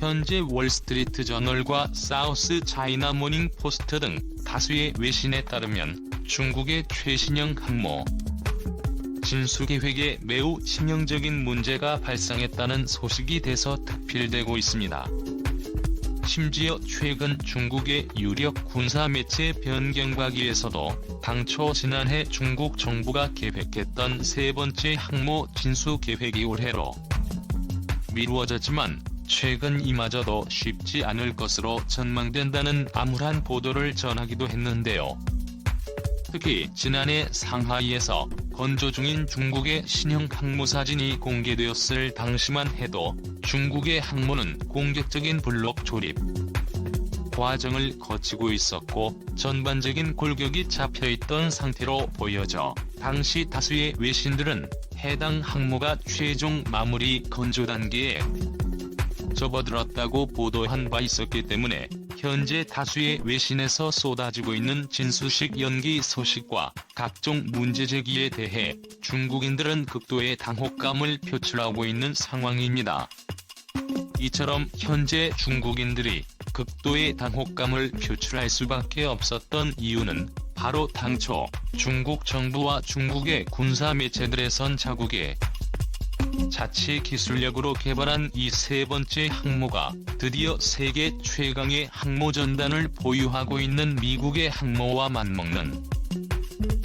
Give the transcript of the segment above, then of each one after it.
현재 월스트리트 저널과 사우스 차이나 모닝 포스트 등 다수의 외신에 따르면 중국의 최신형 항모 진수계획에 매우 치명적인 문제가 발생했다는 소식이 대서특필되고 있습니다. 심지어 최근 중국의 유력 군사매체 변경과기에서도 당초 지난해 중국 정부가 계획했던 세 번째 항모 진수계획이 올해로 미루어졌지만 최근 이마저도 쉽지 않을 것으로 전망된다는 암울한 보도를 전하기도 했는데요. 특히 지난해 상하이에서 건조 중인 중국의 신형 항모 사진이 공개되었을 당시만 해도 중국의 항모는 공격적인 블록 조립 과정을 거치고 있었고 전반적인 골격이 잡혀있던 상태로 보여져 당시 다수의 외신들은 해당 항모가 최종 마무리 건조 단계에 접어들었다고 보도한 바 있었기 때문에 현재 다수의 외신에서 쏟아지고 있는 진수식 연기 소식과 각종 문제 제기에 대해 중국인들은 극도의 당혹감을 표출하고 있는 상황입니다. 이처럼 현재 중국인들이 극도의 당혹감을 표출할 수밖에 없었던 이유는 바로 당초 중국 정부와 중국의 군사 매체들에선 자국의 자치 기술력으로 개발한 이 세 번째 항모가 드디어 세계 최강의 항모 전단을 보유하고 있는 미국의 항모와 맞먹는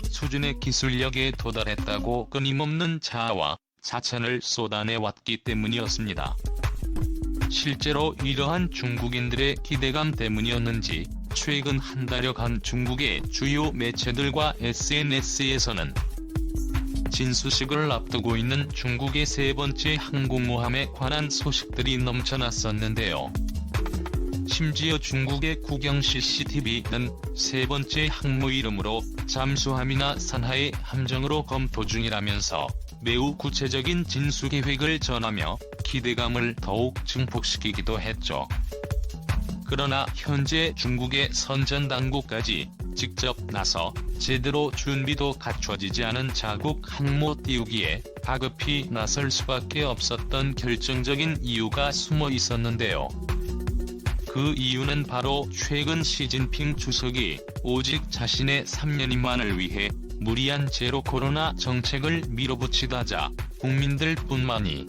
수준의 기술력에 도달했다고 끊임없는 자아와 자찬을 쏟아내왔기 때문이었습니다. 실제로 이러한 중국인들의 기대감 때문이었는지 최근 한 달여간 중국의 주요 매체들과 SNS에서는 진수식을 앞두고 있는 중국의 세 번째 항공모함에 관한 소식들이 넘쳐났었는데요. 심지어 중국의 국영 CCTV는 세 번째 항모 이름으로 잠수함이나 산하의 함정으로 검토 중이라면서 매우 구체적인 진수 계획을 전하며 기대감을 더욱 증폭시키기도 했죠. 그러나 현재 중국의 선전당국까지 직접 나서 제대로 준비도 갖춰지지 않은 자국 항모 띄우기에 다급히 나설 수밖에 없었던 결정적인 이유가 숨어 있었는데요. 그 이유는 바로 최근 시진핑 주석이 오직 자신의 3년임만을 위해 무리한 제로 코로나 정책을 밀어붙이다자 국민들뿐만이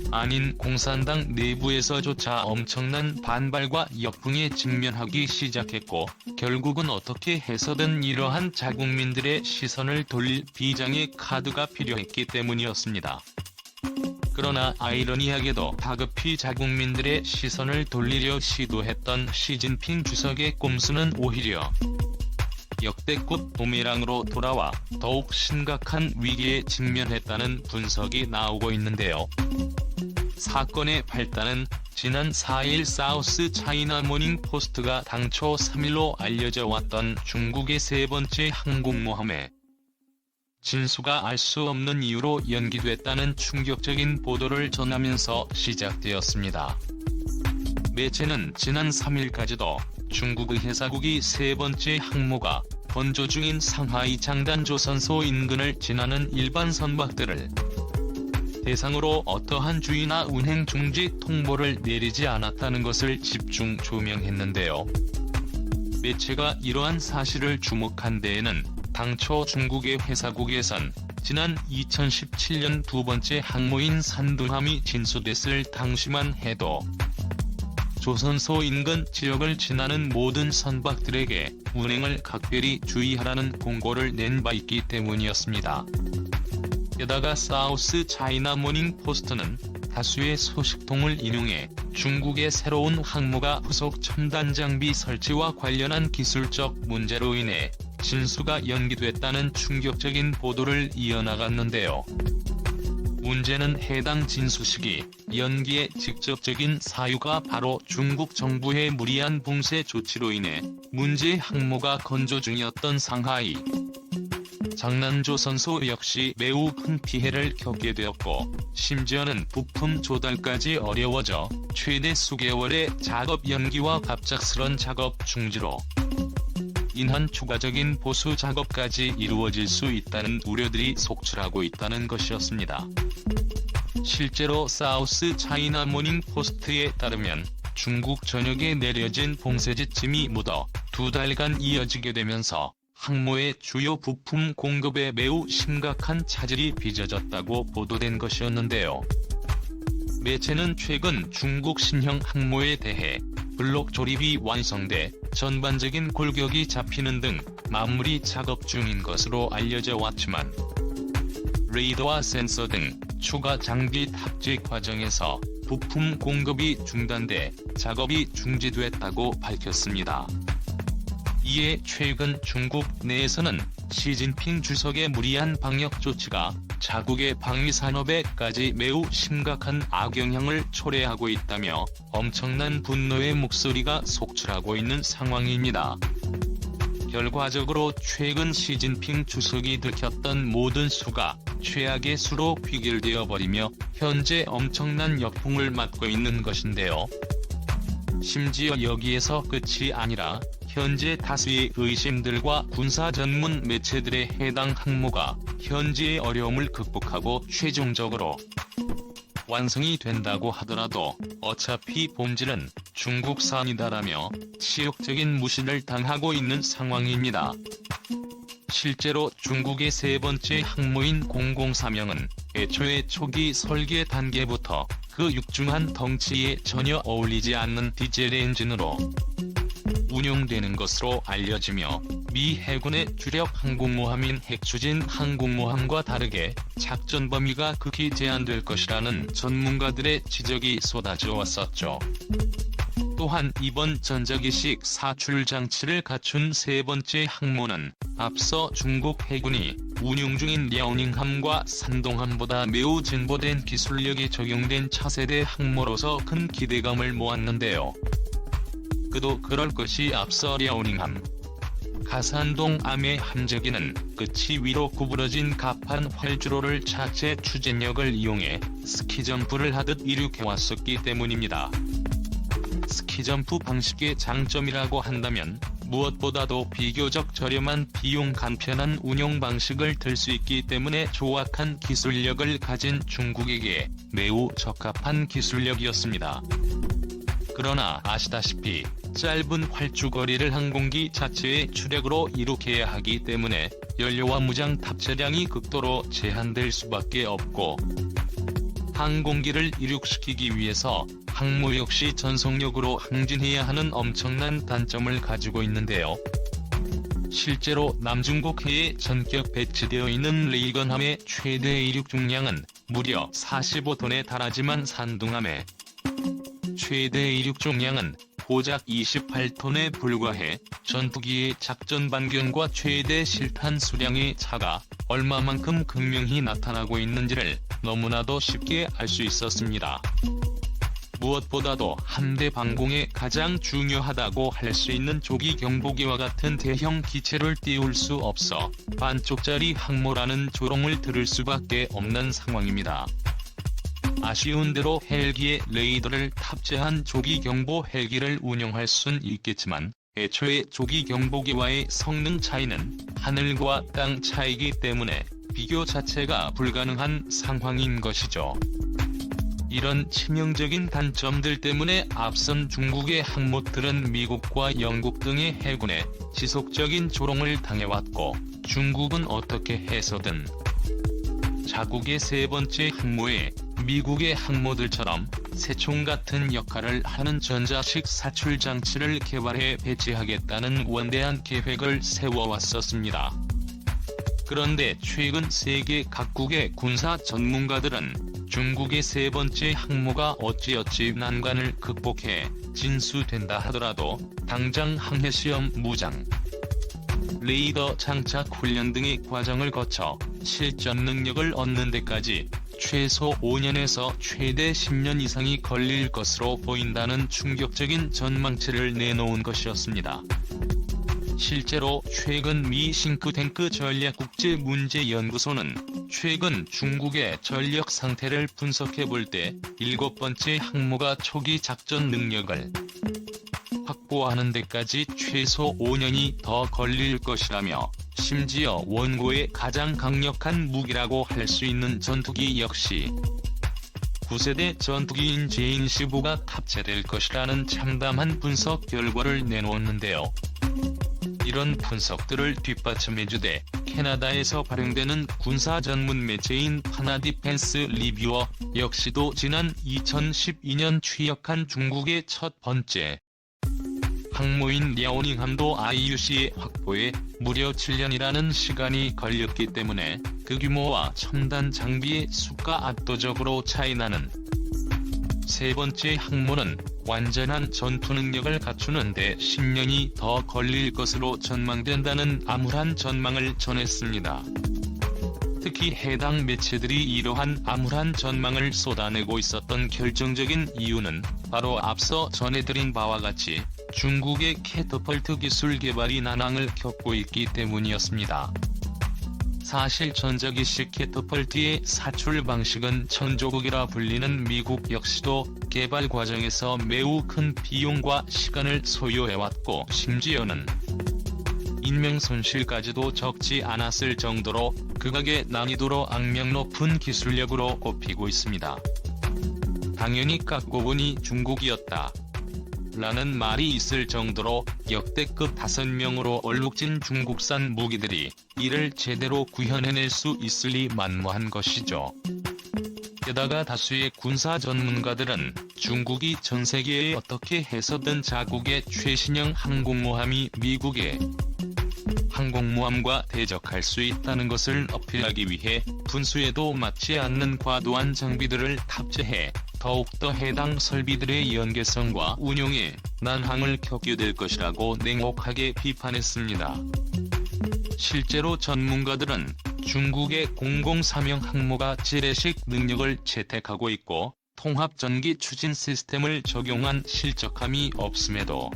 아닌 공산당 내부에서조차 엄청난 반발과 역풍에 직면하기 시작했고 결국은 어떻게 해서든 이러한 자국민들의 시선을 돌릴 비장의 카드가 필요했기 때문이었습니다. 그러나 아이러니하게도 다급히 자국민들의 시선을 돌리려 시도했던 시진핑 주석의 꼼수는 오히려 역대급 부메랑으로 돌아와 더욱 심각한 위기에 직면했다는 분석이 나오고 있는데요. 사건의 발단은 지난 4일 사우스 차이나 모닝 포스트가 당초 3일로 알려져 왔던 중국의 세 번째 항공모함의 진수가 알 수 없는 이유로 연기됐다는 충격적인 보도를 전하면서 시작되었습니다. 매체는 지난 3일까지도 중국의 해사국이 세 번째 항모가 건조 중인 상하이 장단조선소 인근을 지나는 일반 선박들을 대상으로 어떠한 주의나 운행 중지 통보를 내리지 않았다는 것을 집중 조명했는데요. 매체가 이러한 사실을 주목한 데에는 당초 중국의 해사국에선 지난 2017년 두 번째 항모인 산둥함이 진수됐을 당시만 해도 조선소 인근 지역을 지나는 모든 선박들에게 운행을 각별히 주의하라는 공고를 낸 바 있기 때문이었습니다. 게다가 사우스 차이나 모닝 포스트는 다수의 소식통을 인용해 중국의 새로운 항모가 후속 첨단 장비 설치와 관련한 기술적 문제로 인해 진수가 연기됐다는 충격적인 보도를 이어나갔는데요. 문제는 해당 진수식이 연기의 직접적인 사유가 바로 중국 정부의 무리한 봉쇄 조치로 인해 문제 항모가 건조 중이었던 상하이 장난조선소 역시 매우 큰 피해를 겪게 되었고 심지어는 부품 조달까지 어려워져 최대 수개월의 작업 연기와 갑작스런 작업 중지로 인한 추가적인 보수 작업까지 이루어질 수 있다는 우려들이 속출하고 있다는 것이었습니다. 실제로 사우스 차이나 모닝 포스트에 따르면 중국 전역에 내려진 봉쇄지침이 묻어 2달간 이어지게 되면서 항모의 주요 부품 공급에 매우 심각한 차질이 빚어졌다고 보도된 것이었는데요. 매체는 최근 중국 신형 항모에 대해 블록 조립이 완성돼 전반적인 골격이 잡히는 등 마무리 작업 중인 것으로 알려져 왔지만 레이더와 센서 등 추가 장비 탑재 과정에서 부품 공급이 중단돼 작업이 중지됐다고 밝혔습니다. 이에 최근 중국 내에서는 시진핑 주석의 무리한 방역 조치가 자국의 방위 산업에까지 매우 심각한 악영향을 초래하고 있다며 엄청난 분노의 목소리가 속출하고 있는 상황입니다. 결과적으로 최근 시진핑 주석이 들켰던 모든 수가 최악의 수로 귀결되어 버리며 현재 엄청난 역풍을 맞고 있는 것인데요. 심지어 여기에서 끝이 아니라 현재 다수의 의심들과 군사 전문 매체들의 해당 항모가 현재의 어려움을 극복하고 최종적으로 완성이 된다고 하더라도 어차피 본질은 중국산이다라며 치욕적인 무시를 당하고 있는 상황입니다. 실제로 중국의 세 번째 항모인 003형은 애초에 초기 설계 단계부터 그 육중한 덩치에 전혀 어울리지 않는 디젤 엔진으로 운용되는 것으로 알려지며 미 해군의 주력 항공모함인 핵추진 항공모함과 다르게 작전 범위가 극히 제한될 것이라는 전문가들의 지적이 쏟아져 왔었죠. 또한 이번 전자기식 사출 장치를 갖춘 세 번째 항모는 앞서 중국 해군이 운용 중인 랴오닝함과 산동함보다 매우 진보된 기술력이 적용된 차세대 항모로서 큰 기대감을 모았는데요. 그도 그럴 것이 앞서 랴오닝함, 가산동함의 함재기는 끝이 위로 구부러진 갑판 활주로를 자체 추진력을 이용해 스키점프를 하듯 이륙해왔었기 때문입니다. 스키점프 방식의 장점이라고 한다면 무엇보다도 비교적 저렴한 비용 간편한 운용 방식을 들 수 있기 때문에 조악한 기술력을 가진 중국에게 매우 적합한 기술력이었습니다. 그러나 아시다시피 짧은 활주거리를 항공기 자체의 추력으로 이룩해야 하기 때문에 연료와 무장 탑재량이 극도로 제한될 수밖에 없고 항공기를 이륙시키기 위해서 항모 역시 전속력으로 항진해야 하는 엄청난 단점을 가지고 있는데요. 실제로 남중국해에 전격 배치되어 있는 레이건함의 최대 이륙 중량은 무려 45톤에 달하지만 산둥함의 최대 이륙 중량은 고작 28톤에 불과해 전투기의 작전 반경과 최대 실탄 수량의 차가 얼마만큼 극명히 나타나고 있는지를 너무나도 쉽게 알 수 있었습니다. 무엇보다도 함대 방공에 가장 중요하다고 할 수 있는 조기 경보기와 같은 대형 기체를 띄울 수 없어 반쪽짜리 항모라는 조롱을 들을 수밖에 없는 상황입니다. 아쉬운 대로 헬기에 레이더를 탑재한 조기 경보 헬기를 운용할 순 있겠지만 애초에 조기 경보기와의 성능 차이는 하늘과 땅 차이기 때문에 비교 자체가 불가능한 상황인 것이죠. 이런 치명적인 단점들 때문에 앞선 중국의 항모들은 미국과 영국 등의 해군에 지속적인 조롱을 당해왔고 중국은 어떻게 해서든 자국의 세 번째 항모에 미국의 항모들처럼 새총 같은 역할을 하는 전자식 사출 장치를 개발해 배치하겠다는 원대한 계획을 세워왔었습니다. 그런데 최근 세계 각국의 군사 전문가들은 중국의 세 번째 항모가 어찌어찌 난관을 극복해 진수된다 하더라도 당장 항해시험 무장, 레이더 장착 훈련 등의 과정을 거쳐 실전 능력을 얻는 데까지 최소 5년에서 최대 10년 이상이 걸릴 것으로 보인다는 충격적인 전망치를 내놓은 것이었습니다. 실제로 최근 미 싱크탱크 전략국제문제연구소는 최근 중국의 전력 상태를 분석해볼 때 7번째 항모가 초기 작전 능력을 확보하는 데까지 최소 5년이 더 걸릴 것이라며 심지어 원고의 가장 강력한 무기라고 할 수 있는 전투기 역시 9세대 전투기인 제인15가 탑재될 것이라는 참담한 분석 결과를 내놓았는데요. 이런 분석들을 뒷받침해주되 캐나다에서 발행되는 군사 전문 매체인 파나디펜스 리뷰어 역시도 지난 2012년 취역한 중국의 첫 번째 항모인 랴오닝함도 IUC의 확보에 무려 7년이라는 시간이 걸렸기 때문에 그 규모와 첨단 장비의 수가 압도적으로 차이나는 세 번째 항모는 완전한 전투 능력을 갖추는 데 10년이 더 걸릴 것으로 전망된다는 암울한 전망을 전했습니다. 특히 해당 매체들이 이러한 암울한 전망을 쏟아내고 있었던 결정적인 이유는 바로 앞서 전해드린 바와 같이 중국의 캐터펄트 기술 개발이 난항을 겪고 있기 때문이었습니다. 사실 전자기식 캐터펄트의 사출 방식은 천조국이라 불리는 미국 역시도 개발 과정에서 매우 큰 비용과 시간을 소요해왔고 심지어는 인명 손실까지도 적지 않았을 정도로 극악의 난이도로 악명 높은 기술력으로 꼽히고 있습니다. 당연히 깎고 보니 중국이었다 라는 말이 있을 정도로 역대급 5명으로 얼룩진 중국산 무기들이 이를 제대로 구현해낼 수 있으리 만무한 것이죠. 게다가 다수의 군사 전문가들은 중국이 전세계에 어떻게 해서든 자국의 최신형 항공모함이 미국의 항공모함과 대적할 수 있다는 것을 어필하기 위해 분수에도 맞지 않는 과도한 장비들을 탑재해 더욱더 해당 설비들의 연계성과 운용에 난항을 겪게 될 것이라고 냉혹하게 비판했습니다. 실제로 전문가들은 중국의 003형 항모가 재래식 능력을 채택하고 있고 통합전기 추진 시스템을 적용한 실적함이 없음에도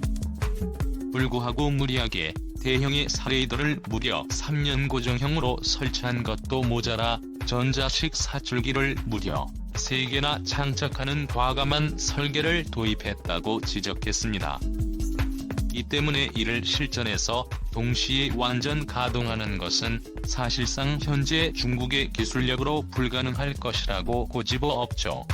불구하고 무리하게 대형의 사레이더를 무려 3년 고정형으로 설치한 것도 모자라 전자식 사출기를 무려 3개나 장착하는 과감한 설계를 도입했다고 지적했습니다. 이 때문에 이를 실전에서 동시에 완전 가동하는 것은 사실상 현재 중국의 기술력으로 불가능할 것이라고 꼬집어 엎죠.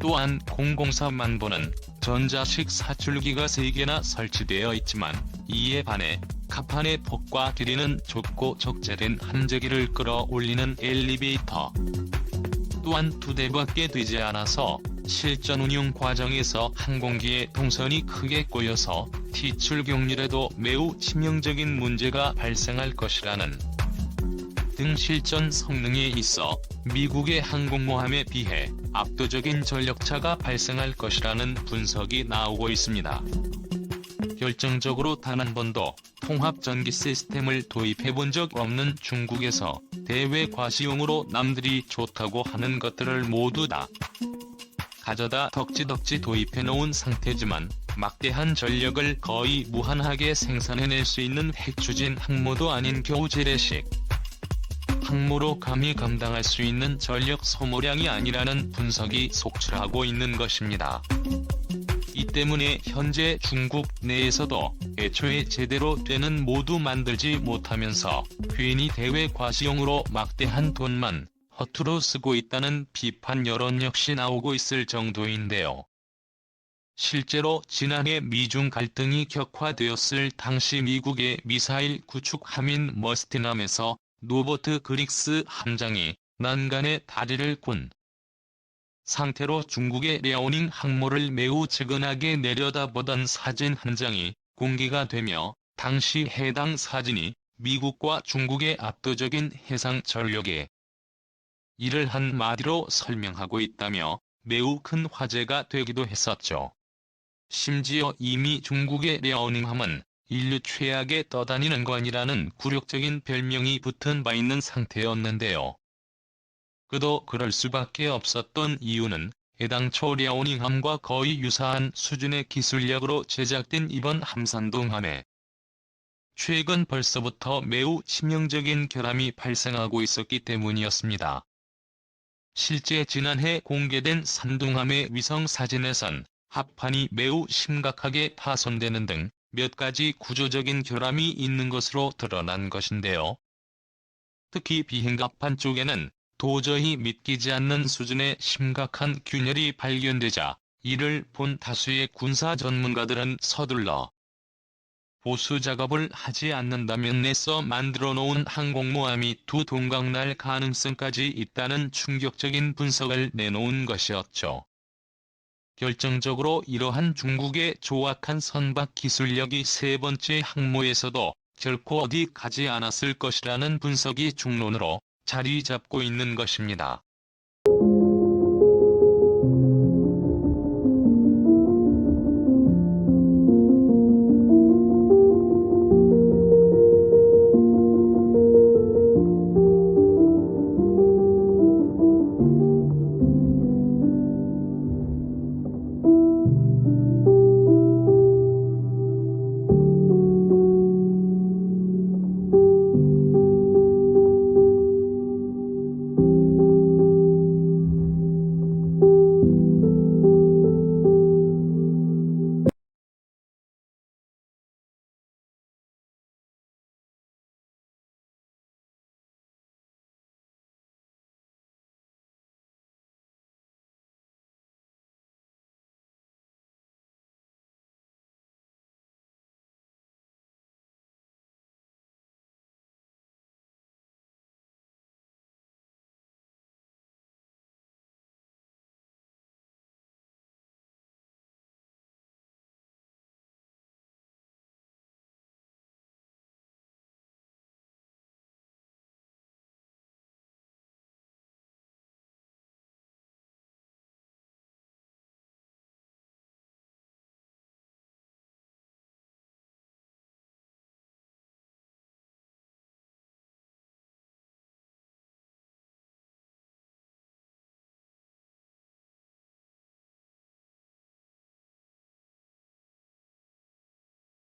또한 004만보는 전자식 사출기가 3개나 설치되어 있지만 이에 반해 갑판의 폭과 길이는 좁고 적재된 한제기를 끌어올리는 엘리베이터 또한 2대밖에 되지 않아서 실전 운용 과정에서 항공기의 동선이 크게 꼬여서 티출 경률에도 매우 치명적인 문제가 발생할 것이라는 등 실전 성능에 있어 미국의 항공모함에 비해 압도적인 전력차가 발생할 것이라는 분석이 나오고 있습니다. 결정적으로 단 한 번도 통합전기 시스템을 도입해본 적 없는 중국에서 대외 과시용으로 남들이 좋다고 하는 것들을 모두 다 가져다 덕지덕지 도입해놓은 상태지만 막대한 전력을 거의 무한하게 생산해낼 수 있는 핵추진 항모도 아닌 겨우 재래식 항모로 감히 감당할 수 있는 전력 소모량이 아니라는 분석이 속출하고 있는 것입니다. 이 때문에 현재 중국 내에서도 애초에 제대로 되는 모두 만들지 못하면서 괜히 대외 과시용으로 막대한 돈만 허투루 쓰고 있다는 비판 여론 역시 나오고 있을 정도인데요. 실제로 지난해 미중 갈등이 격화되었을 당시 미국의 미사일 구축 함인 머스티남에서 노보트 그릭스 함장이 난간에 다리를 꾼 상태로 중국의 랴오닝 항모를 매우 측은하게 내려다보던 사진 한 장이 공개가 되며 당시 해당 사진이 미국과 중국의 압도적인 해상 전력에 이를 한마디로 설명하고 있다며 매우 큰 화제가 되기도 했었죠. 심지어 이미 중국의 랴오닝함은 인류 최악의 떠다니는 관이라는 굴욕적인 별명이 붙은 바 있는 상태였는데요. 그도 그럴 수밖에 없었던 이유는 애당초 랴오닝함과 거의 유사한 수준의 기술력으로 제작된 이번 함산동함에 최근 벌써부터 매우 치명적인 결함이 발생하고 있었기 때문이었습니다. 실제 지난해 공개된 산둥함의 위성 사진에선 합판이 매우 심각하게 파손되는 등 몇 가지 구조적인 결함이 있는 것으로 드러난 것인데요. 특히 비행갑판 쪽에는 도저히 믿기지 않는 수준의 심각한 균열이 발견되자 이를 본 다수의 군사 전문가들은 서둘러 보수 작업을 하지 않는다면 애써 만들어 놓은 항공모함이 두 동강날 가능성까지 있다는 충격적인 분석을 내놓은 것이었죠. 결정적으로 이러한 중국의 조악한 선박 기술력이 세 번째 항모에서도 결코 어디 가지 않았을 것이라는 분석이 중론으로 자리 잡고 있는 것입니다.